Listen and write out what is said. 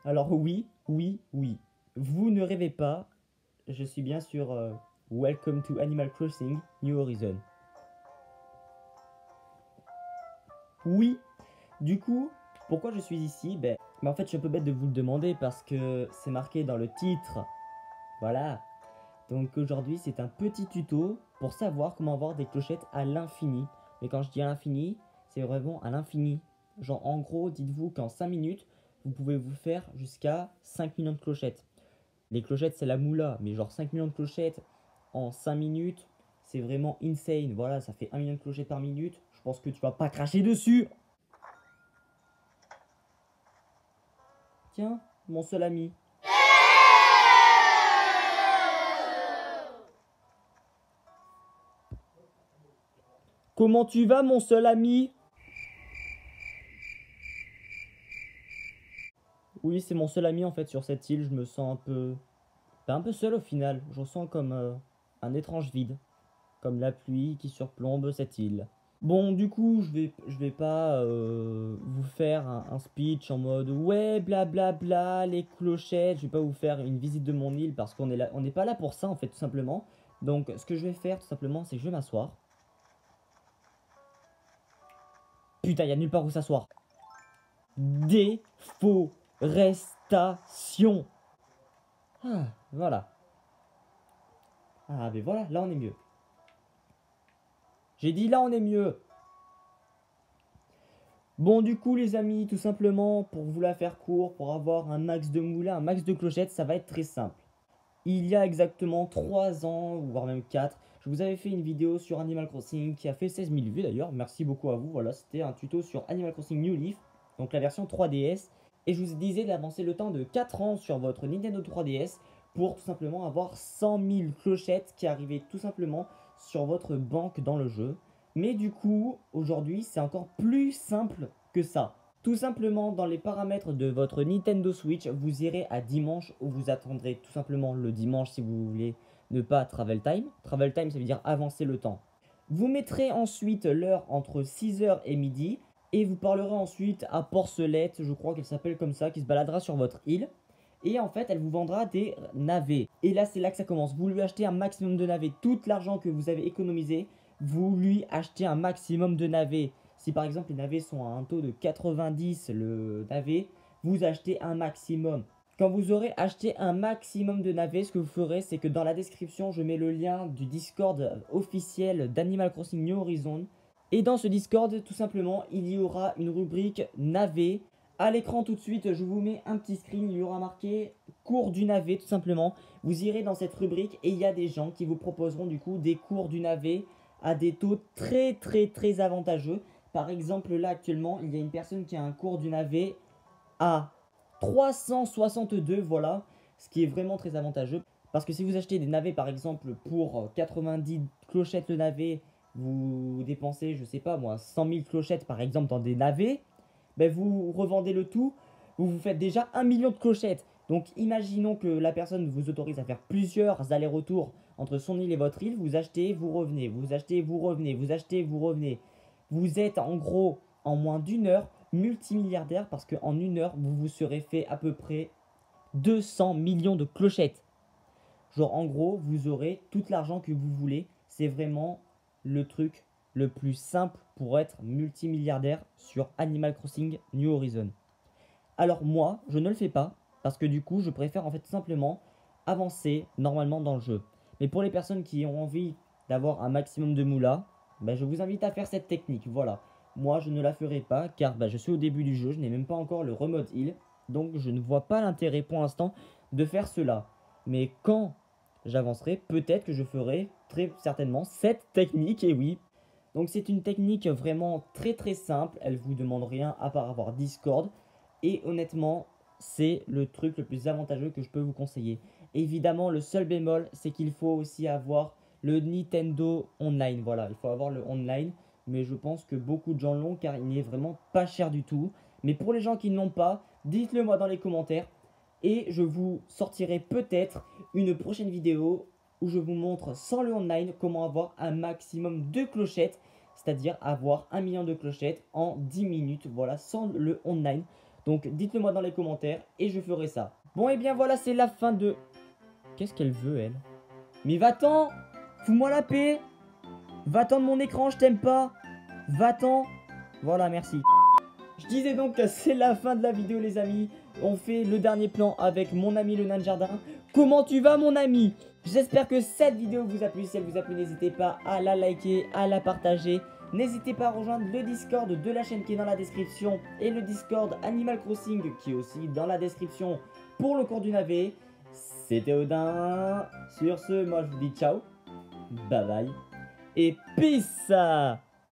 Alors oui, oui, oui. Vous ne rêvez pas, je suis bien sûr Welcome to Animal Crossing New Horizon. Oui, du coup, pourquoi je suis ici? En fait, je suis un peu bête de vous le demander parce que c'est marqué dans le titre. Voilà. Donc aujourd'hui, c'est un petit tuto pour savoir comment avoir des clochettes à l'infini. Mais quand je dis à l'infini, c'est vraiment à l'infini. Genre en gros, dites-vous qu'en 5 minutes, vous pouvez vous faire jusqu'à 5 millions de clochettes. Les clochettes, c'est la moula, mais genre 5 millions de clochettes en 5 minutes, c'est vraiment insane. Voilà, ça fait 1 million de clochettes par minute. Je pense que tu vas pas cracher dessus. Tiens, mon seul ami. Comment tu vas, mon seul ami? Oui, c'est mon seul ami en fait sur cette île. Je me sens un peu seul au final. Je ressens comme un étrange vide, comme la pluie qui surplombe cette île. Bon, du coup, je vais pas vous faire un speech en mode ouais, blablabla, les clochettes. Je vais pas vous faire une visite de mon île parce qu'on est là, on n'est pas là pour ça en fait, tout simplement. Donc, ce que je vais faire tout simplement, c'est que je vais m'asseoir. Putain, il y a nulle part où s'asseoir. Déforestation. Ah, voilà. Ah, mais voilà, là on est mieux. J'ai dit là on est mieux. Bon, du coup, les amis, tout simplement, pour vous la faire court, pour avoir un max de moulins, un max de clochettes, ça va être très simple. Il y a exactement 3 ans, voire même 4, je vous avais fait une vidéo sur Animal Crossing qui a fait 16 000 vues d'ailleurs. Merci beaucoup à vous. Voilà, c'était un tuto sur Animal Crossing New Leaf, donc la version 3DS. Et je vous disais d'avancer le temps de 4 ans sur votre Nintendo 3DS pour tout simplement avoir 100 000 clochettes qui arrivaient tout simplement sur votre banque dans le jeu. Mais du coup, aujourd'hui, c'est encore plus simple que ça. Tout simplement, dans les paramètres de votre Nintendo Switch, vous irez à dimanche où vous attendrez tout simplement le dimanche si vous voulez ne pas travel time. Travel time, ça veut dire avancer le temps. Vous mettrez ensuite l'heure entre 6h et midi et vous parlerez ensuite à Porcelette, je crois qu'elle s'appelle comme ça, qui se baladera sur votre île. Et en fait, elle vous vendra des navets. Et là, c'est là que ça commence. Vous lui achetez un maximum de navets. Tout l'argent que vous avez économisé, vous lui achetez un maximum de navets. Si par exemple les navets sont à un taux de 90, le navet, vous achetez un maximum. Quand vous aurez acheté un maximum de navets, ce que vous ferez, c'est que dans la description, je mets le lien du Discord officiel d'Animal Crossing New Horizon. Et dans ce Discord, tout simplement, il y aura une rubrique navet. À l'écran tout de suite, je vous mets un petit screen, il y aura marqué cours du navet tout simplement. Vous irez dans cette rubrique et il y a des gens qui vous proposeront du coup des cours du navet à des taux très avantageux. Par exemple, là actuellement, il y a une personne qui a un cours du navet à 362, voilà, ce qui est vraiment très avantageux. Parce que si vous achetez des navets, par exemple, pour 90 clochettes le navet, vous dépensez, je sais pas moi, 100 000 clochettes par exemple dans des navets, vous revendez le tout, vous vous faites déjà 1 million de clochettes. Donc imaginons que la personne vous autorise à faire plusieurs allers-retours entre son île et votre île, vous achetez, vous revenez, vous achetez, vous revenez, vous achetez, vous revenez. Vous êtes en gros en moins d'une heure multimilliardaire parce qu'en une heure vous vous serez fait à peu près 200 millions de clochettes. Genre en gros vous aurez tout l'argent que vous voulez. C'est vraiment le truc le plus simple pour être multimilliardaire sur Animal Crossing New Horizon. Alors moi je ne le fais pas parce que du coup je préfère en fait simplement avancer normalement dans le jeu. Mais pour les personnes qui ont envie d'avoir un maximum de moula, je vous invite à faire cette technique, voilà. Moi je ne la ferai pas car je suis au début du jeu, je n'ai même pas encore le remote heal. Donc je ne vois pas l'intérêt pour l'instant de faire cela. Mais quand j'avancerai, peut-être que je ferai très certainement cette technique, et oui. Donc c'est une technique vraiment très simple, elle vous demande rien à part avoir Discord. Et honnêtement, c'est le truc le plus avantageux que je peux vous conseiller. Évidemment, le seul bémol, c'est qu'il faut aussi avoir le Nintendo Online. Voilà, il faut avoir le online. Mais je pense que beaucoup de gens l'ont car il n'est vraiment pas cher du tout. Mais pour les gens qui ne l'ont pas, dites-le moi dans les commentaires. Et je vous sortirai peut-être une prochaine vidéo où je vous montre sans le online comment avoir un maximum de clochettes. C'est-à-dire avoir 1 million de clochettes en 10 minutes. Voilà, sans le online. Donc dites-le moi dans les commentaires et je ferai ça. Bon et bien voilà, c'est la fin de... Qu'est-ce qu'elle veut elle? Mais va-t'en! Fous-moi la paix! Va-t'en de mon écran, je t'aime pas! Va-t'en! Voilà, merci. Je disais donc que c'est la fin de la vidéo les amis. On fait le dernier plan avec mon ami le nain de jardin. Comment tu vas mon ami? J'espère que cette vidéo vous a plu. Si elle vous a plu, n'hésitez pas à la liker, à la partager. N'hésitez pas à rejoindre le Discord de la chaîne qui est dans la description. Et le Discord Animal Crossing qui est aussi dans la description pour le cours du navet. C'était Odin. Sur ce, moi je vous dis ciao. Bye bye. Et peace!